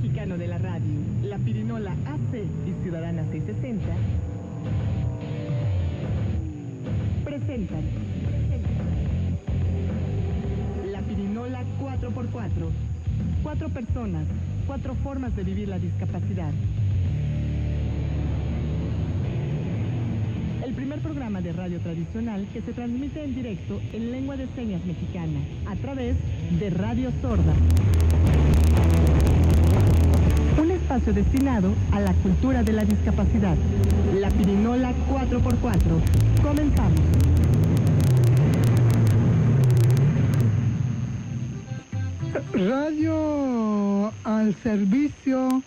Mexicano de la Radio, la Pirinola AC y Ciudadana 660 presentan la Pirinola 4x4. 4 personas, 4 formas de vivir la discapacidad. El primer programa de radio tradicional que se transmite en directo en lengua de señas mexicana a través de Radio Sorda. Un espacio destinado a la cultura de la discapacidad. La Pirinola 4x4. Comenzamos. Radio al servicio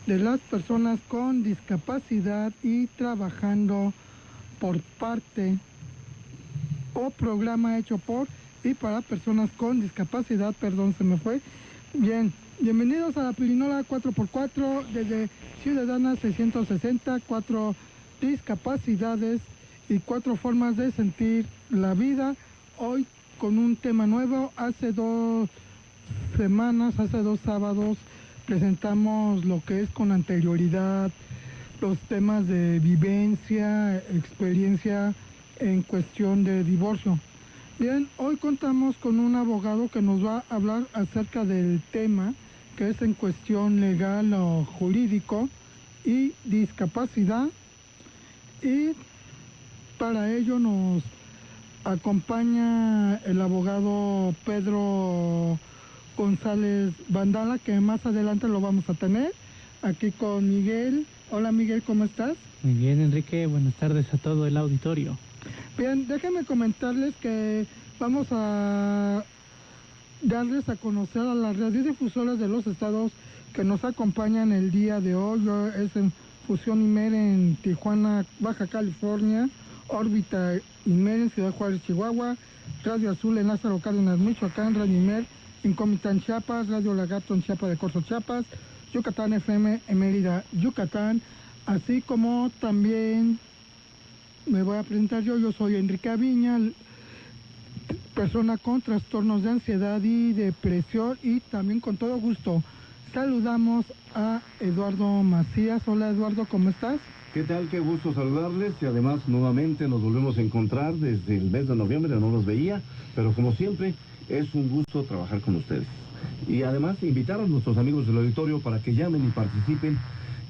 de las personas con discapacidad y trabajando por parte o programa hecho por y para personas con discapacidad, Bien, bienvenidos a la Pirinola 4x4 desde Ciudadana 660, 4 discapacidades y 4 formas de sentir la vida. Hoy con un tema nuevo. Hace 2 sábados, presentamos lo que es con anterioridad los temas de vivencia, experiencia en cuestión de divorcio. Bien, hoy contamos con un abogado que nos va a hablar acerca del tema que es en cuestión legal o jurídico y discapacidad, y para ello nos acompaña el abogado Pedro González Vandala, que más adelante lo vamos a tener aquí con Miguel. Hola Miguel, ¿cómo estás? Muy bien, Enrique, buenas tardes a todo el auditorio. Bien, déjenme comentarles que vamos a darles a conocer a las radiodifusoras de los estados que nos acompañan el día de hoy. Es en Fusión Imer en Tijuana, Baja California, Órbita Imer en Ciudad Juárez, Chihuahua, Radio Azul en Lázaro Cárdenas, Michoacán, Radio Imer en Comitán, Chiapas, Radio Lagarto en Chiapa de Corzo, Chiapas, Yucatán FM en Mérida, Yucatán, así como también me voy a presentar yo soy Enrique Aviña, persona con trastornos de ansiedad y depresión, y también con todo gusto saludamos a Eduardo Macías. Hola Eduardo, ¿cómo estás? ¿Qué tal? Qué gusto saludarles, y además nuevamente nos volvemos a encontrar desde el mes de noviembre, no los veía, pero como siempre es un gusto trabajar con ustedes. Y además invitar a nuestros amigos del auditorio para que llamen y participen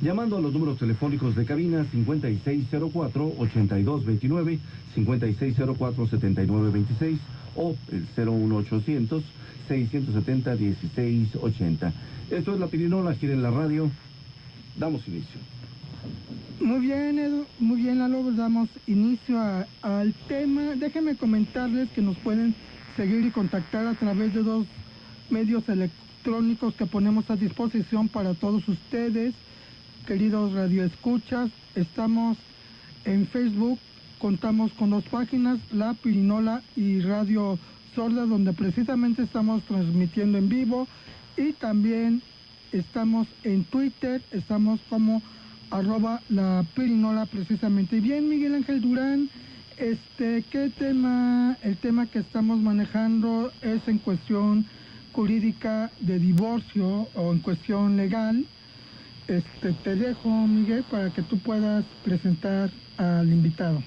llamando a los números telefónicos de cabina 5604-8229, 5604-7926 o el 01800-670-1680. Esto es la Pirinola, aquí en la radio. Damos inicio. Muy bien, Edu, muy bien, Lalo, damos inicio al tema. Déjenme comentarles que nos pueden seguir y contactar a través de 2 medios electrónicos que ponemos a disposición para todos ustedes, queridos radioescuchas. Estamos en Facebook, contamos con 2 páginas, La Pirinola y Radio Sorda, donde precisamente estamos transmitiendo en vivo, y también estamos en Twitter, estamos como @la Pirinola precisamente. Y bien, Miguel Ángel Durán, ¿qué tema? El tema que estamos manejando es en cuestión jurídica de divorcio o en cuestión legal. Te dejo, Miguel, para que tú puedas presentar al invitado.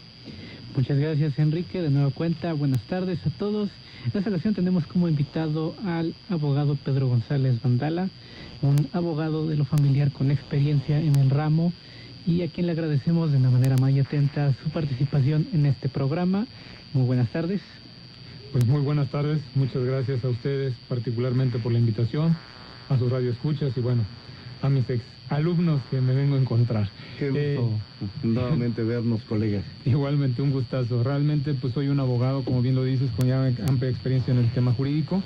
Muchas gracias, Enrique. De nueva cuenta, buenas tardes a todos. En esta ocasión tenemos como invitado al abogado Pedro González Vandala, un abogado de lo familiar con experiencia en el ramo, y a quien le agradecemos de una manera muy atenta su participación en este programa. Muy buenas tardes. Pues muy buenas tardes, muchas gracias a ustedes particularmente por la invitación, a sus radioescuchas y bueno, a mis ex alumnos que me vengo a encontrar. Qué gusto nuevamente vernos, colegas. Igualmente, un gustazo. Realmente pues soy un abogado, como bien lo dices, con ya amplia experiencia en el tema jurídico.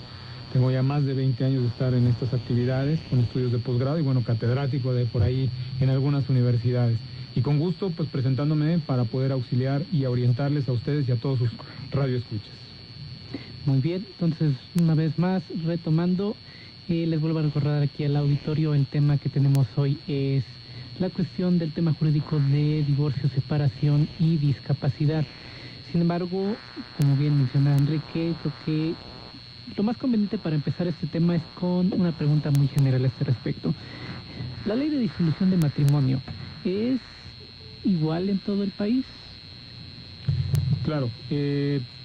Tengo ya más de 20 años de estar en estas actividades, con estudios de posgrado y bueno, catedrático de por ahí en algunas universidades. Y con gusto pues presentándome para poder auxiliar y orientarles a ustedes y a todos sus radioescuchas. Muy bien, entonces una vez más, retomando, les vuelvo a recordar aquí al auditorio, el tema que tenemos hoy es la cuestión del tema jurídico de divorcio, separación y discapacidad. Sin embargo, como bien menciona Enrique, creo que lo más conveniente para empezar este tema es con una pregunta muy general a este respecto. La ley de disolución de matrimonio es igual en todo el país. Claro,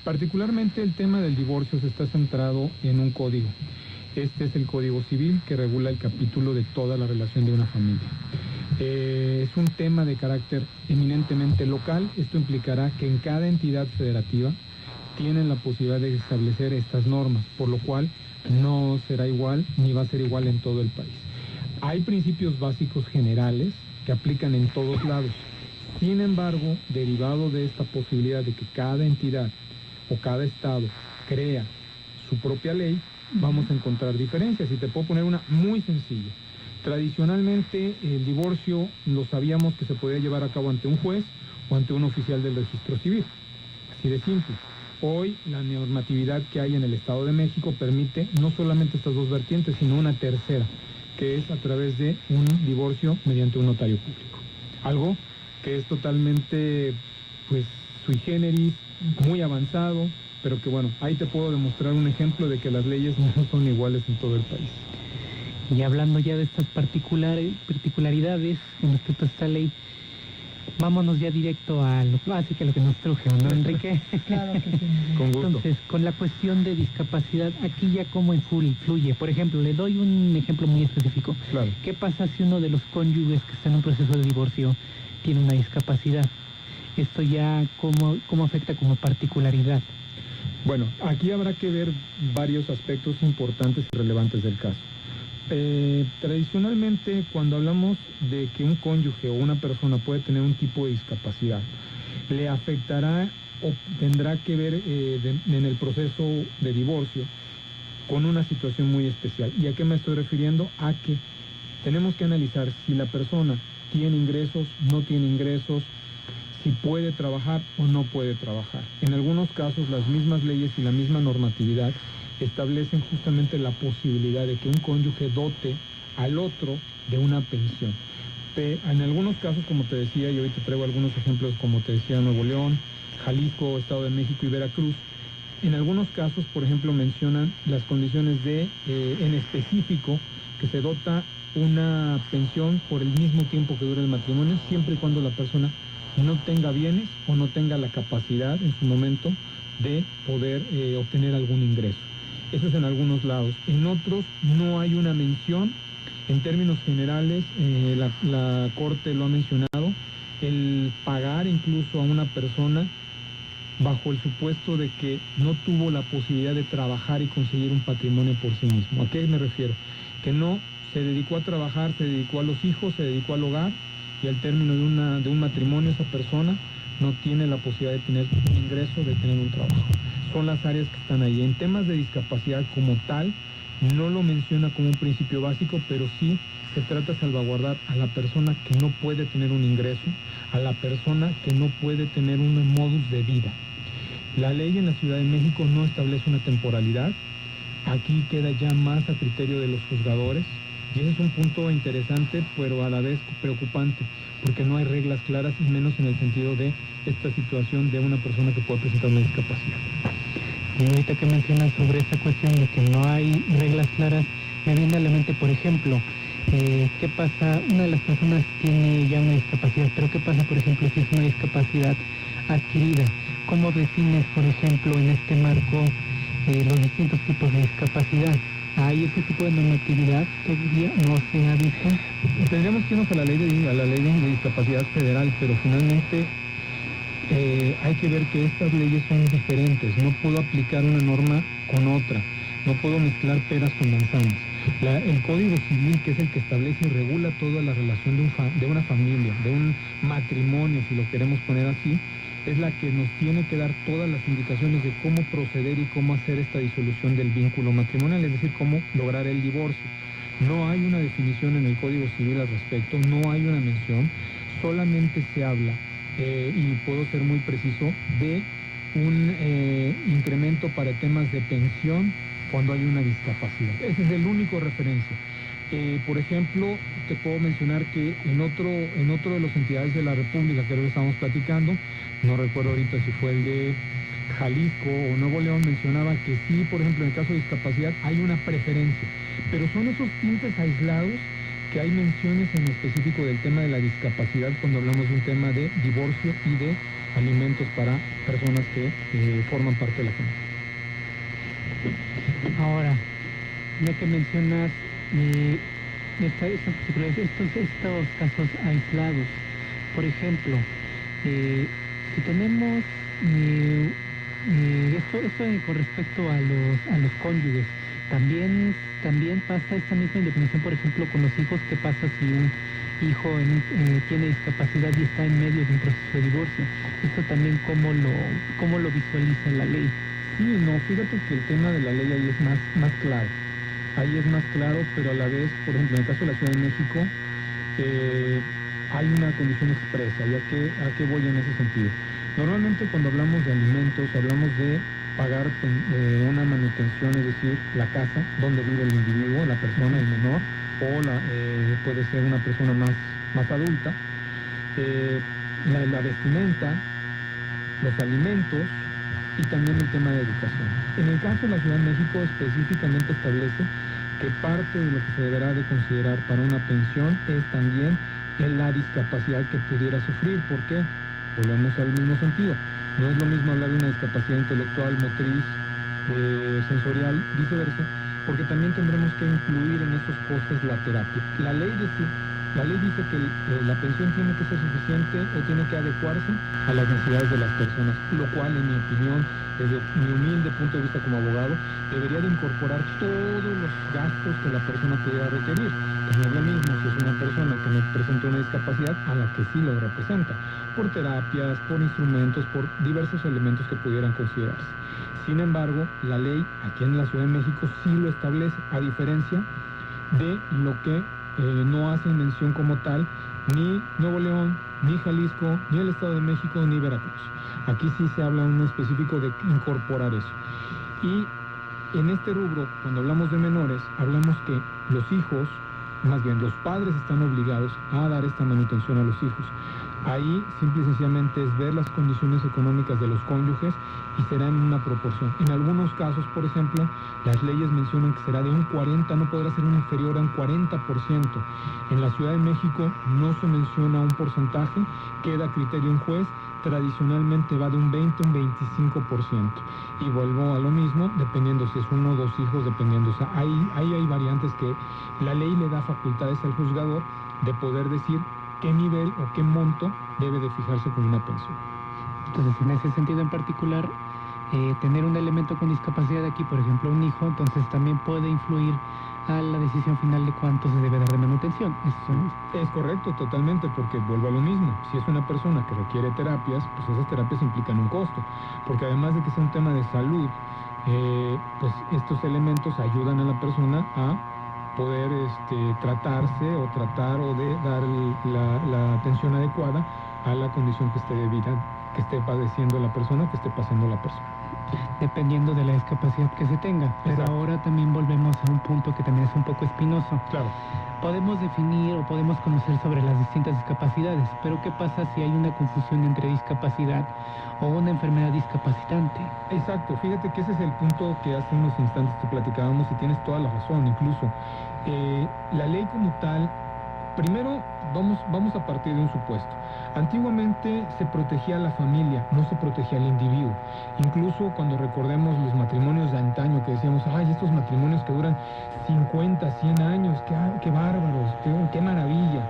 particularmente el tema del divorcio se está centrado en un código. Este es el Código Civil que regula el capítulo de toda la relación de una familia. Es un tema de carácter eminentemente local. Esto implicará que en cada entidad federativa tienen la posibilidad de establecer estas normas, por lo cual no será igual ni va a ser igual en todo el país. Hay principios básicos generales que aplican en todos lados. Sin embargo, derivado de esta posibilidad de que cada entidad o cada estado crea su propia ley, vamos a encontrar diferencias. Y te puedo poner una muy sencilla. Tradicionalmente, el divorcio lo sabíamos que se podía llevar a cabo ante un juez o ante un oficial del registro civil. Así de simple. Hoy, la normatividad que hay en el Estado de México permite no solamente estas dos vertientes, sino una tercera, que es a través de un divorcio mediante un notario público. Algo que es totalmente, pues, sui generis, muy avanzado, pero que bueno, ahí te puedo demostrar un ejemplo de que las leyes no son iguales en todo el país. Y hablando ya de estas particularidades con respecto a esta ley, vámonos ya directo a lo básico, a lo que nos truje, ¿no, Enrique? Claro que sí. Con gusto. Entonces, con la cuestión de discapacidad, aquí ya cómo influye. Por ejemplo, le doy un ejemplo muy específico. Claro. ¿Qué pasa si uno de los cónyuges que está en un proceso de divorcio tiene una discapacidad? Esto ya, ¿cómo afecta como particularidad? Bueno, aquí habrá que ver varios aspectos importantes y relevantes del caso. Tradicionalmente, cuando hablamos de que un cónyuge o una persona puede tener un tipo de discapacidad, le afectará o tendrá que ver en el proceso de divorcio con una situación muy especial. ¿Y a qué me estoy refiriendo? A que tenemos que analizar si la persona tiene ingresos, no tiene ingresos, si puede trabajar o no puede trabajar. En algunos casos, las mismas leyes y la misma normatividad establecen justamente la posibilidad de que un cónyuge dote al otro de una pensión. En algunos casos, como te decía, y hoy te traigo algunos ejemplos, como te decía, Nuevo León, Jalisco, Estado de México y Veracruz, en algunos casos, por ejemplo, mencionan las condiciones de, en específico, que se dota una pensión por el mismo tiempo que dura el matrimonio, siempre y cuando la persona no tenga bienes o no tenga la capacidad en su momento de poder obtener algún ingreso. Eso es en algunos lados. En otros no hay una mención. En términos generales, la Corte lo ha mencionado, el pagar incluso a una persona bajo el supuesto de que no tuvo la posibilidad de trabajar y conseguir un patrimonio por sí mismo. ¿A qué me refiero? Que no se dedicó a trabajar, se dedicó a los hijos, se dedicó al hogar, y al término de un matrimonio esa persona no tiene la posibilidad de tener un ingreso, de tener un trabajo. Son las áreas que están ahí. En temas de discapacidad como tal, no lo menciona como un principio básico, pero sí se trata de salvaguardar a la persona que no puede tener un ingreso, a la persona que no puede tener un modus de vida. La ley en la Ciudad de México no establece una temporalidad. Aquí queda ya más a criterio de los juzgadores. Y ese es un punto interesante, pero a la vez preocupante, porque no hay reglas claras, y menos en el sentido de esta situación de una persona que puede presentar una discapacidad. Y ahorita que mencionas sobre esta cuestión de que no hay reglas claras, me viene a la mente, por ejemplo, ¿qué pasa? Una de las personas tiene ya una discapacidad, pero ¿qué pasa, por ejemplo, si es una discapacidad adquirida? ¿Cómo defines, por ejemplo, en este marco los distintos tipos de discapacidad? ¿Hay ese tipo de normatividad todavía? ¿No se ha visto? Tendríamos que irnos a la ley de discapacidad federal, pero finalmente hay que ver que estas leyes son diferentes. No puedo aplicar una norma con otra. No puedo mezclar peras con manzanas. El Código Civil, que es el que establece y regula toda la relación de una familia, de un matrimonio, si lo queremos poner así, es la que nos tiene que dar todas las indicaciones de cómo proceder y cómo hacer esta disolución del vínculo matrimonial, es decir, cómo lograr el divorcio. No hay una definición en el Código Civil al respecto, no hay una mención, solamente se habla, y puedo ser muy preciso, de un incremento para temas de pensión cuando hay una discapacidad. Ese es el único referencia. Por ejemplo, te puedo mencionar que en otro de las entidades de la República que ahora estamos platicando, no recuerdo ahorita si fue el de Jalisco o Nuevo León, mencionaba que sí, por ejemplo, en el caso de discapacidad hay una preferencia, pero son esos tintes aislados que hay menciones en específico del tema de la discapacidad cuando hablamos de un tema de divorcio y de alimentos para personas que forman parte de la familia. Ahora, ya que mencionas estos casos aislados, por ejemplo, si tenemos esto con respecto a los cónyuges, también pasa esta misma indefinición, por ejemplo, con los hijos. ¿Qué pasa si un hijo tiene discapacidad y está en medio de un proceso de divorcio? Esto también, ¿cómo lo visualiza la ley? Sí, no, fíjate que el tema de la ley ahí es más claro. Ahí es más claro, pero a la vez, por ejemplo, en el caso de la Ciudad de México, hay una condición expresa. ¿Y a qué voy en ese sentido? Normalmente cuando hablamos de alimentos, hablamos de pagar una manutención, es decir, la casa donde vive el individuo, la persona, el menor, o puede ser una persona más adulta, la vestimenta, los alimentos y también el tema de educación. En el caso de la Ciudad de México específicamente establece que parte de lo que se deberá de considerar para una pensión es también la discapacidad que pudiera sufrir. ¿Por qué? Volvemos al mismo sentido. No es lo mismo hablar de una discapacidad intelectual, motriz, sensorial, viceversa, porque también tendremos que incluir en esos costes la terapia. La ley dice que la pensión tiene que ser suficiente o tiene que adecuarse a las necesidades de las personas, lo cual, en mi opinión, desde mi humilde punto de vista como abogado, debería de incorporar todos los gastos que la persona pudiera requerir. No es lo mismo si es una persona que no presenta una discapacidad a la que sí lo representa, por terapias, por instrumentos, por diversos elementos que pudieran considerarse. Sin embargo, la ley aquí en la Ciudad de México sí lo establece, a diferencia de lo que no hacen mención como tal ni Nuevo León, ni Jalisco, ni el Estado de México, ni Veracruz. Aquí sí se habla en específico de incorporar eso. Y en este rubro, cuando hablamos de menores, hablamos que los hijos, más bien los padres, están obligados a dar esta manutención a los hijos. Ahí simple y sencillamente es ver las condiciones económicas de los cónyuges y será en una proporción. En algunos casos, por ejemplo, las leyes mencionan que será de un 40%, no podrá ser inferior a un 40%. En la Ciudad de México no se menciona un porcentaje, queda a criterio de un juez, tradicionalmente va de un 20 a un 25%. Y vuelvo a lo mismo, dependiendo si es uno o dos hijos, dependiendo. O sea, ahí hay variantes que la ley le da facultades al juzgador de poder decir qué nivel o qué monto debe de fijarse con una pensión. Entonces, en ese sentido en particular, tener un elemento con discapacidad aquí, por ejemplo, un hijo, entonces también puede influir a la decisión final de cuánto se debe dar de manutención. Es correcto, totalmente, porque vuelvo a lo mismo. Si es una persona que requiere terapias, pues esas terapias implican un costo, porque además de que sea un tema de salud, pues estos elementos ayudan a la persona a poder tratarse o tratar o de dar la atención adecuada a la condición que esté padeciendo la persona, que esté pasando la persona. Dependiendo de la discapacidad que se tenga. Pero Exacto. ahora también volvemos a un punto que también es un poco espinoso. Claro. Podemos definir o podemos conocer sobre las distintas discapacidades, pero ¿qué pasa si hay una confusión entre discapacidad o una enfermedad discapacitante? Exacto, fíjate que ese es el punto que hace unos instantes te platicábamos y tienes toda la razón. Incluso la ley como tal, primero vamos a partir de un supuesto. Antiguamente se protegía a la familia, no se protegía al individuo. Incluso cuando recordemos los matrimonios de antaño, que decíamos, ay, estos matrimonios que duran 50, 100 años, qué bárbaros, qué maravilla.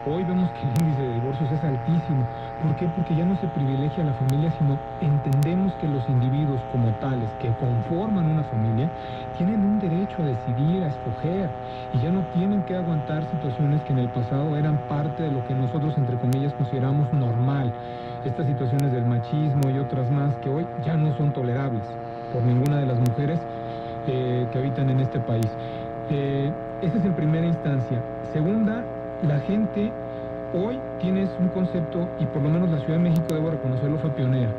Hoy vemos que el índice de divorcios es altísimo. ¿Por qué? Porque ya no se privilegia a la familia, sino entendemos que los individuos como tales, que conforman una familia, tienen un derecho a decidir, a escoger, y ya no tienen que aguantar situaciones que en el pasado eran parte de lo que nosotros, entre comillas, consideramos normal. Estas situaciones del machismo y otras más que hoy ya no son tolerables por ninguna de las mujeres que habitan en este país. Esa es en primera instancia. Segunda, la gente hoy tienes un concepto, y por lo menos la Ciudad de México, debo reconocerlo, fue pionera.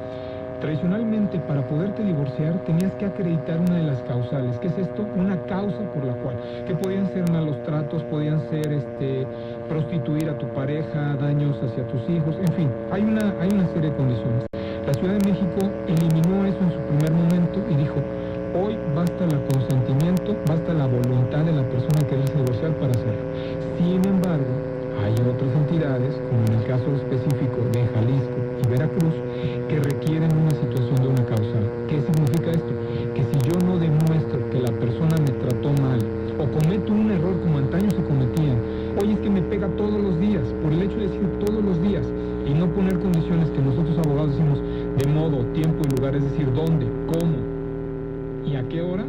Tradicionalmente, para poderte divorciar, tenías que acreditar una de las causales. ¿Qué es esto? Una causa por la cual, que podían ser malos tratos, podían ser prostituir a tu pareja, daños hacia tus hijos, en fin, hay una serie de condiciones. La Ciudad de México eliminó eso en su primer momento y dijo, Hoy basta el consentimiento, basta la voluntad de la persona que quererse divorciar para hacerlo. Sin embargo, hay otras entidades, como en el caso específico de Jalisco y Veracruz, que requieren una situación de una causal. ¿Qué significa esto? Que si yo no demuestro que la persona me trató mal, o cometo un error como antaño se cometían, oye, es que me pega todos los días, por el hecho de decir todos los días, y no poner condiciones que nosotros abogados decimos de modo, tiempo y lugar, es decir, dónde, cómo y a qué hora,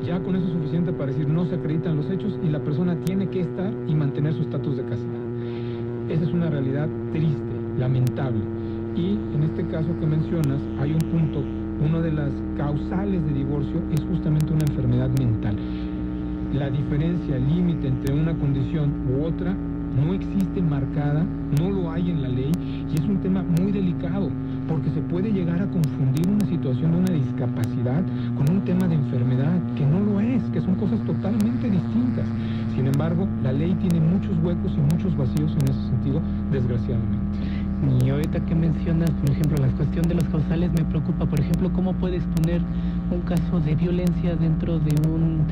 ya con eso es suficiente para decir no se acreditan los hechos y la persona tiene que estar y mantener su estatus de casada. Esa es una realidad triste, lamentable. Y en este caso que mencionas, hay un punto, una de las causales de divorcio es justamente una enfermedad mental. La diferencia, el límite entre una condición u otra no existe marcada, no lo hay en la ley y es un tema muy delicado porque se puede llegar a confundir una situación de una discapacidad con un tema de enfermedad, que no lo es, que son cosas totalmente distintas. Sin embargo, la ley tiene muchos huecos y muchos vacíos en ese sentido, desgraciadamente. Y ahorita que mencionas, por ejemplo, la cuestión de los causales, me preocupa, por ejemplo, cómo puedes poner un caso de violencia dentro de un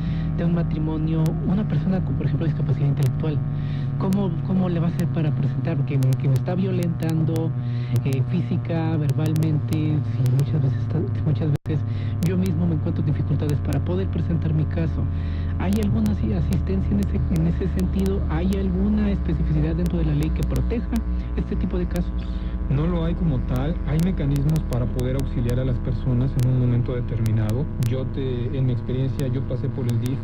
matrimonio, una persona con, por ejemplo, discapacidad intelectual. ¿Cómo le va a hacer para presentar que me está violentando física, verbalmente? Si muchas veces yo mismo me encuentro dificultades para poder presentar mi caso. ¿Hay alguna asistencia en ese sentido? ¿Hay alguna especificidad dentro de la ley que proteja este tipo de casos? No lo hay como tal, hay mecanismos para poder auxiliar a las personas en un momento determinado. En mi experiencia, yo pasé por el DIF,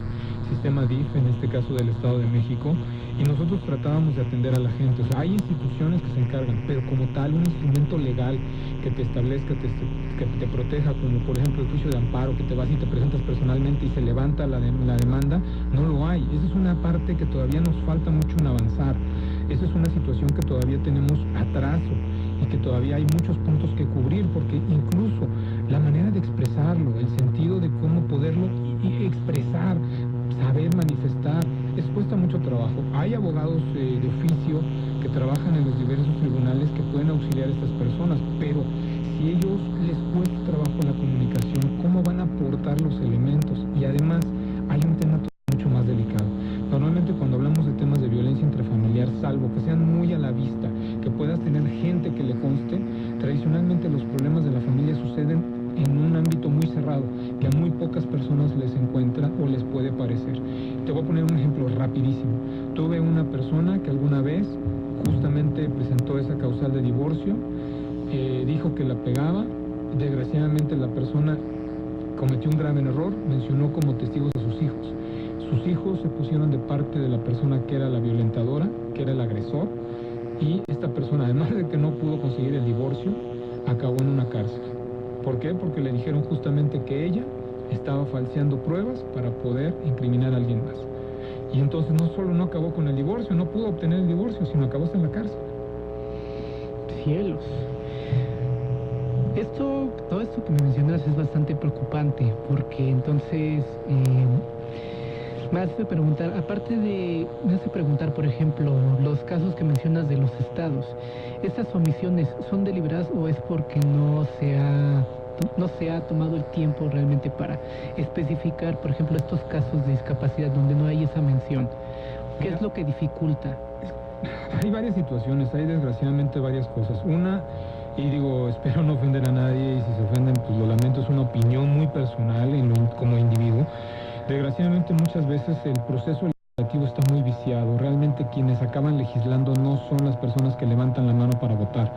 sistema DIF, en este caso del Estado de México, y nosotros tratábamos de atender a la gente. O sea, hay instituciones que se encargan, pero como tal, un instrumento legal que te establezca, que te proteja, como por ejemplo el juicio de amparo, que te vas y te presentas personalmente y se levanta la demanda, no lo hay. Esa es una parte que todavía nos falta mucho en avanzar. Esa es una situación que todavía tenemos atraso y que todavía hay muchos puntos que cubrir, porque incluso la manera de expresarlo, el sentido de cómo poderlo expresar, saber manifestar, eso cuesta mucho trabajo. Hay abogados de oficio que trabajan en los diversos tribunales que pueden auxiliar a estas personas, pero si ellos les cuesta trabajo la comunicación, ¿cómo van a aportar los elementos? Y además hay un tema mucho más delicado. Normalmente cuando hablamos de temas de violencia intrafamiliar, salvo que sean muy a la vista, que puedas tener gente que le conste, tradicionalmente los problemas de la familia suceden en un ámbito muy cerrado, que a muy pocas personas les encuentra o les puede parecer. Te voy a poner un ejemplo rapidísimo. Tuve una persona que alguna vez justamente presentó esa causal de divorcio, dijo que la pegaba, desgraciadamente la persona cometió un grave error, mencionó como testigos a sus hijos. Sus hijos se pusieron de parte de la persona que era la violentadora, que era el agresor, y esta persona, además de que no pudo conseguir el divorcio, acabó en una cárcel. ¿Por qué? Porque le dijeron justamente que ella estaba falseando pruebas para poder incriminar a alguien más. Y entonces no solo no acabó con el divorcio, no pudo obtener el divorcio, sino acabó hasta en la cárcel. Cielos. Todo esto que me mencionas es bastante preocupante, porque entonces me hace preguntar, por ejemplo, los casos que mencionas de los estados. ¿Estas omisiones son deliberadas o es porque no se ha tomado el tiempo realmente para especificar, por ejemplo, estos casos de discapacidad donde no hay esa mención? ¿Qué es lo que dificulta? Hay varias situaciones, hay desgraciadamente varias cosas. Una, y digo, espero no ofender a nadie, y si se ofenden, pues lo lamento, es una opinión muy personal como individuo. Desgraciadamente muchas veces el proceso legislativo está muy viciado. Realmente quienes acaban legislando no son las personas que levantan la mano para votar,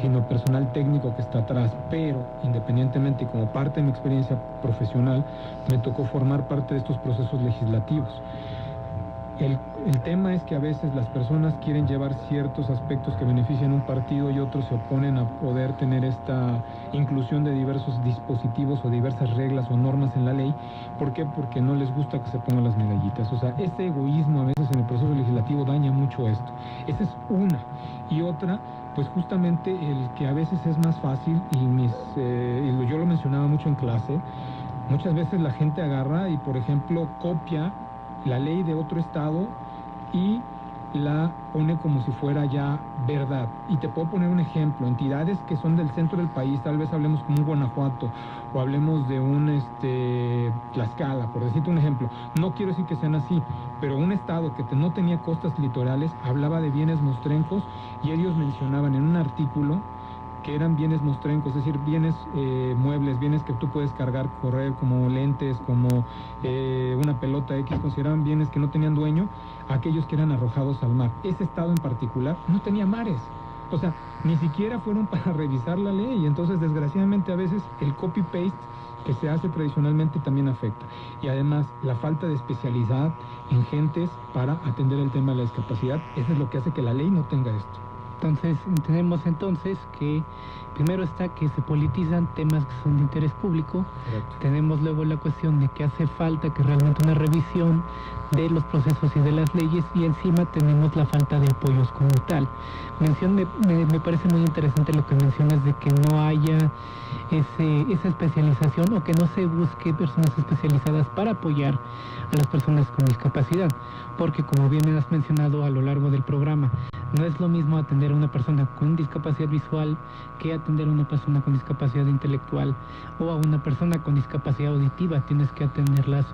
sino personal técnico que está atrás. Pero independientemente y como parte de mi experiencia profesional, me tocó formar parte de estos procesos legislativos. El tema es que a veces las personas quieren llevar ciertos aspectos que benefician un partido y otros se oponen a poder tener esta inclusión de diversos dispositivos o diversas reglas o normas en la ley. ¿Por qué? Porque no les gusta que se pongan las medallitas. O sea, este egoísmo a veces en el proceso legislativo daña mucho esto. Esa es una. Y otra, pues justamente el que a veces es más fácil, y yo lo mencionaba mucho en clase, muchas veces la gente agarra y, por ejemplo, copia la ley de otro estado y la pone como si fuera ya verdad. Y te puedo poner un ejemplo: entidades que son del centro del país, tal vez hablemos como un Guanajuato o hablemos de un Tlaxcala, por decirte un ejemplo. No quiero decir que sean así, pero un estado que no tenía costas litorales hablaba de bienes mostrencos, y ellos mencionaban en un artículo que eran bienes mostrencos, es decir, bienes muebles, bienes que tú puedes cargar, correr, como lentes, como una pelota X, consideraban bienes que no tenían dueño, aquellos que eran arrojados al mar. Ese estado en particular no tenía mares, o sea, ni siquiera fueron para revisar la ley. Entonces, desgraciadamente, a veces el copy-paste que se hace tradicionalmente también afecta. Y además, la falta de especialidad en gentes para atender el tema de la discapacidad, eso es lo que hace que la ley no tenga esto. Entonces, entendemos entonces que primero está que se politizan temas que son de interés público. Correcto. Tenemos luego la cuestión de que hace falta que realmente una revisión de los procesos y de las leyes, y encima tenemos la falta de apoyos como tal. Me parece muy interesante lo que mencionas de que no haya esa especialización, o que no se busque personas especializadas para apoyar a las personas con discapacidad, porque como bien has mencionado a lo largo del programa, no es lo mismo atender a una persona con discapacidad visual que atender a una persona con discapacidad intelectual o a una persona con discapacidad auditiva. Tienes que atenderlas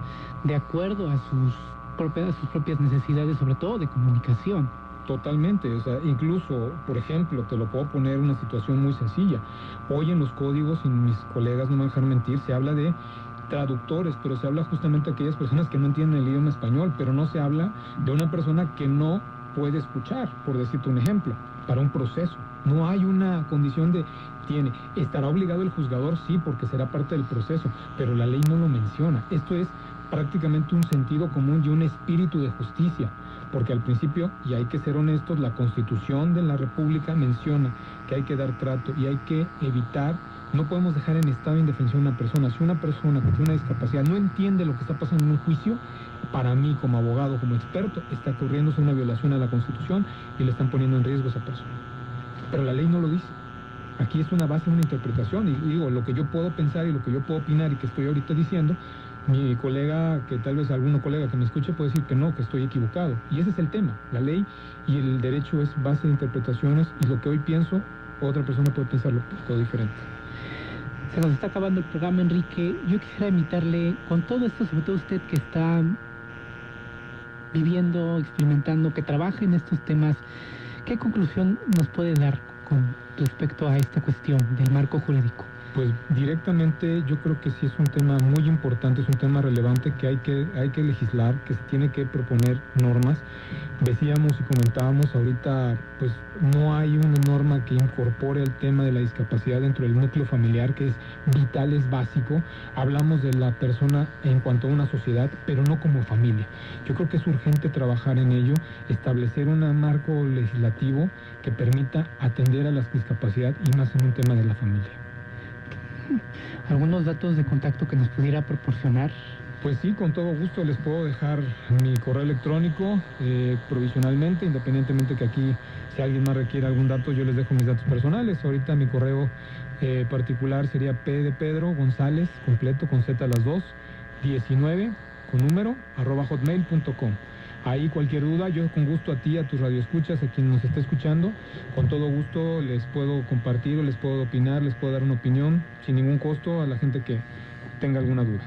de acuerdo a sus propias necesidades, sobre todo de comunicación. Totalmente, o sea, incluso, por ejemplo, te lo puedo poner una situación muy sencilla. Hoy en los códigos, y mis colegas no me van a dejar mentir, se habla de traductores, pero se habla justamente de aquellas personas que no entienden el idioma español, pero no se habla de una persona que no puede escuchar, por decirte un ejemplo, para un proceso. No hay una condición de estará obligado el juzgador, sí, porque será parte del proceso, pero la ley no lo menciona. Esto es prácticamente un sentido común y un espíritu de justicia, porque al principio, y hay que ser honestos, la Constitución de la República menciona que hay que dar trato y hay que evitar, no podemos dejar en estado de indefensión a una persona. Si una persona que tiene una discapacidad no entiende lo que está pasando en un juicio, para mí, como abogado, como experto, está ocurriéndose una violación a la Constitución y le están poniendo en riesgo a esa persona. Pero la ley no lo dice. Aquí es una base, una interpretación, y digo, lo que yo puedo pensar y lo que yo puedo opinar y que estoy ahorita diciendo, mi colega, que tal vez algún colega que me escuche puede decir que no, que estoy equivocado. Y ese es el tema. La ley y el derecho es base de interpretaciones, y lo que hoy pienso, otra persona puede pensarlo todo diferente. Se nos está acabando el programa, Enrique. Yo quisiera invitarle, con todo esto, sobre todo usted que está viviendo, experimentando, que trabaja en estos temas, ¿qué conclusión nos puede dar con respecto a esta cuestión del marco jurídico? Pues directamente yo creo que sí es un tema muy importante, es un tema relevante que hay que legislar, que se tiene que proponer normas. Decíamos y comentábamos ahorita, pues no hay una norma que incorpore el tema de la discapacidad dentro del núcleo familiar, que es vital, es básico. Hablamos de la persona en cuanto a una sociedad, pero no como familia. Yo creo que es urgente trabajar en ello, establecer un marco legislativo que permita atender a la discapacidad, y más en un tema de la familia. ¿Algunos datos de contacto que nos pudiera proporcionar? Pues sí, con todo gusto les puedo dejar mi correo electrónico provisionalmente, independientemente que aquí, si alguien más requiere algún dato, yo les dejo mis datos personales. Ahorita mi correo particular sería P de Pedro González, completo, con Z las dos, 19, con número, @hotmail.com. Ahí cualquier duda, yo con gusto a ti, a tus radioescuchas, a quien nos esté escuchando, con todo gusto les puedo compartir, les puedo opinar, les puedo dar una opinión, sin ningún costo, a la gente que tenga alguna duda.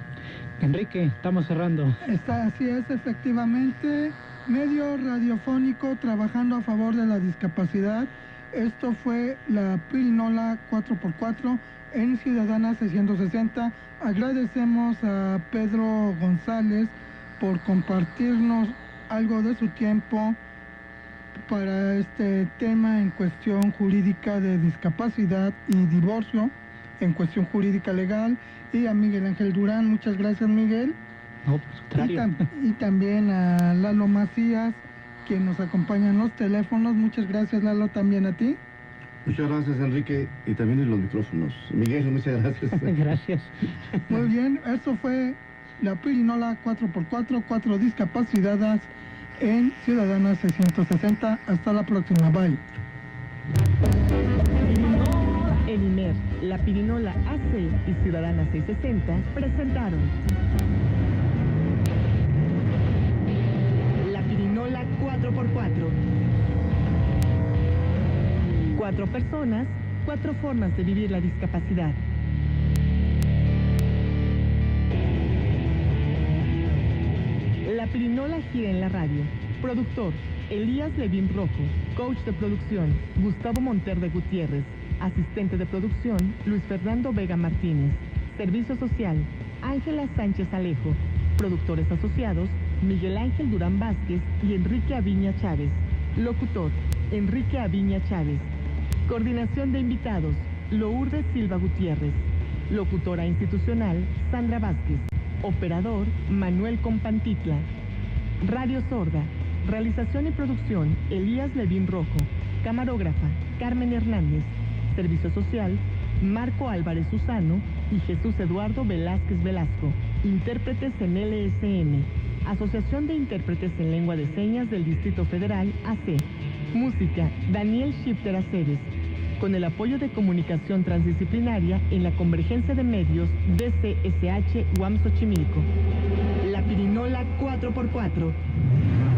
Enrique, estamos cerrando. Así es, efectivamente, medio radiofónico trabajando a favor de la discapacidad. Esto fue la Pirinola 4x4 en Ciudadana 660. Agradecemos a Pedro González por compartirnos algo de su tiempo para este tema en cuestión jurídica de discapacidad y divorcio, en cuestión jurídica legal, y a Miguel Ángel Durán. Muchas gracias, Miguel. No, por el contrario. Y también a Lalo Macías, quien nos acompaña en los teléfonos. Muchas gracias, Lalo, también a ti. Muchas gracias, Enrique, y también en los micrófonos. Miguel, muchas gracias. Gracias. Muy bien, eso fue la Pirinola 4x4, 4 discapacitadas en Ciudadana 660. Hasta la próxima, bye. El IMER, la Pirinola AC y Ciudadana 660 presentaron la Pirinola 4x4. 4 personas, 4 formas de vivir la discapacidad. La pirinola gira en la radio. Productor, Elías Levín Rojo. Coach de producción, Gustavo Monterde Gutiérrez. Asistente de producción, Luis Fernando Vega Martínez. Servicio social, Ángela Sánchez Alejo. Productores asociados, Miguel Ángel Durán Vázquez y Enrique Aviña Chávez. Locutor, Enrique Aviña Chávez. Coordinación de invitados, Lourdes Silva Gutiérrez. Locutora institucional, Sandra Vázquez. Operador, Manuel Compantitla. Radio Sorda. Realización y producción, Elías Levín Rojo. Camarógrafa, Carmen Hernández. Servicio social, Marco Álvarez Susano y Jesús Eduardo Velázquez Velasco. Intérpretes en LSM. Asociación de Intérpretes en Lengua de Señas del Distrito Federal, AC. Música, Daniel Shifter Aceves. Con el apoyo de Comunicación Transdisciplinaria en la Convergencia de Medios DCSH UAM Xochimilco. La pirinola 4x4.